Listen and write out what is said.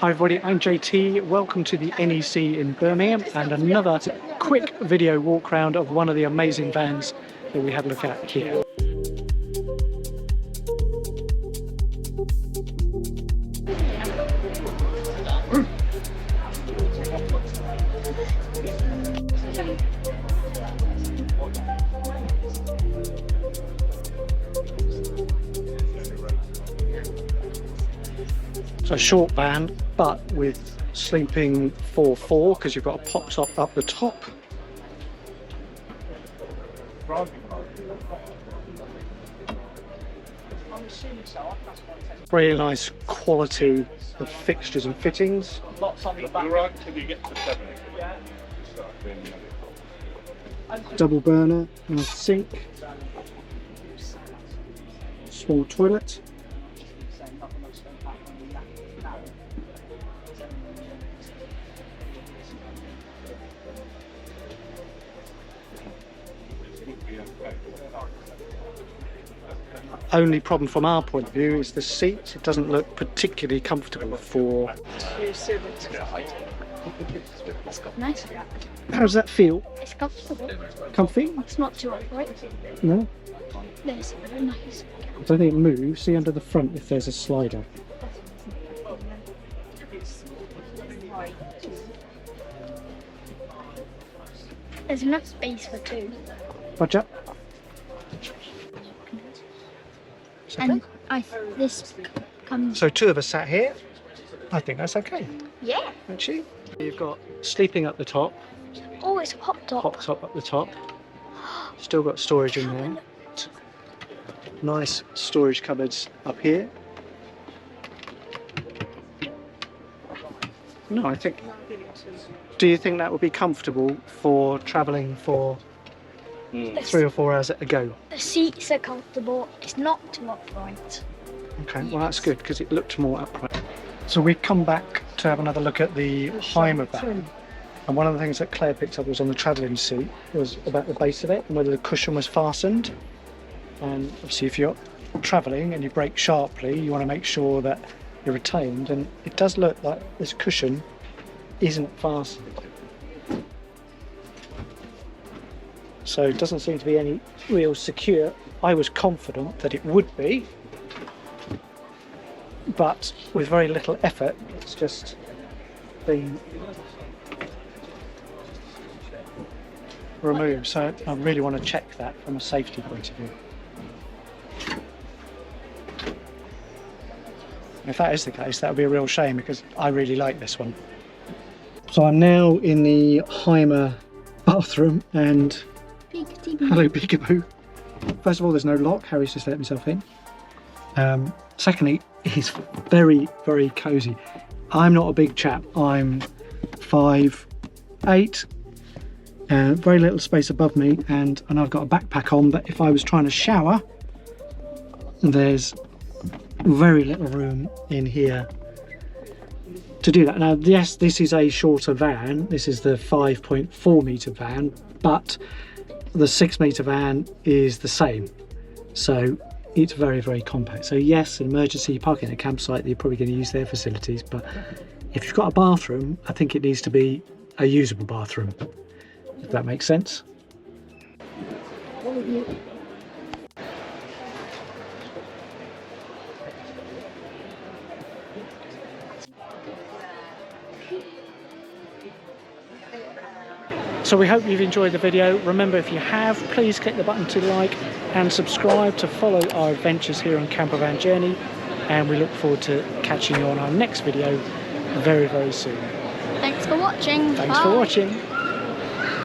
Hi everybody, I'm JT. Welcome to the NEC in Birmingham and another quick video walk around of one of the amazing vans that we had a look at here. So a short van, but with sleeping 4-4 because you've got a pop top up the top. Really nice quality of fixtures and fittings. Double burner and a sink. Small toilet. Only problem from our point of view is the seat. It doesn't look particularly comfortable for... It's nice. How does that feel? It's comfortable. Comfy? It's not too upright. No? It's very nice. I don't think it moves. See under the front if there's a slider. There's enough space for two. Roger. And this comes... So two of us sat here. I think that's okay. Yeah. Actually, you've got sleeping up the top. Oh, it's a pop top. Pop top up the top. Still got storage in there. Nice storage cupboards up here. No, I think... Do you think that would be comfortable for travelling for 3 or 4 hours at a go? The seats are comfortable. It's not too upright. Okay, well that's good because it looked more upright. So we've come back to have another look at the Hymer van. And one of the things that Claire picked up was on the travelling seat was about the base of it and whether the cushion was fastened. And obviously if you're travelling and you brake sharply, you want to make sure that you're retained. And it does look like this cushion isn't fastened. So it doesn't seem to be any real secure. I was confident that it would be, but with very little effort, it's just been removed. So I really want to check that from a safety point of view. If that is the case, that would be a real shame because I really like this one. So I'm now in the Hymer bathroom and hello peekaboo. First of all, there's no lock. Harry's just let himself in. Secondly, it's very, very cosy. I'm not a big chap. I'm 5'8", very little space above me, and I've got a backpack on, but if I was trying to shower, there's very little room in here to do that. Now, yes, this is a shorter van. This is the 5.4 metre van, but the 6 metre van is the same. So it's very, very compact. So yes, an emergency parking at a campsite, you're probably going to use their facilities, but if you've got a bathroom, I think it needs to be a usable bathroom, if that makes sense. So we hope you've enjoyed the video. Remember, if you have, please click the button to like and subscribe to follow our adventures here on Campervan Journey. And we look forward to catching you on our next video very, very soon. Thanks for watching. Thanks for watching.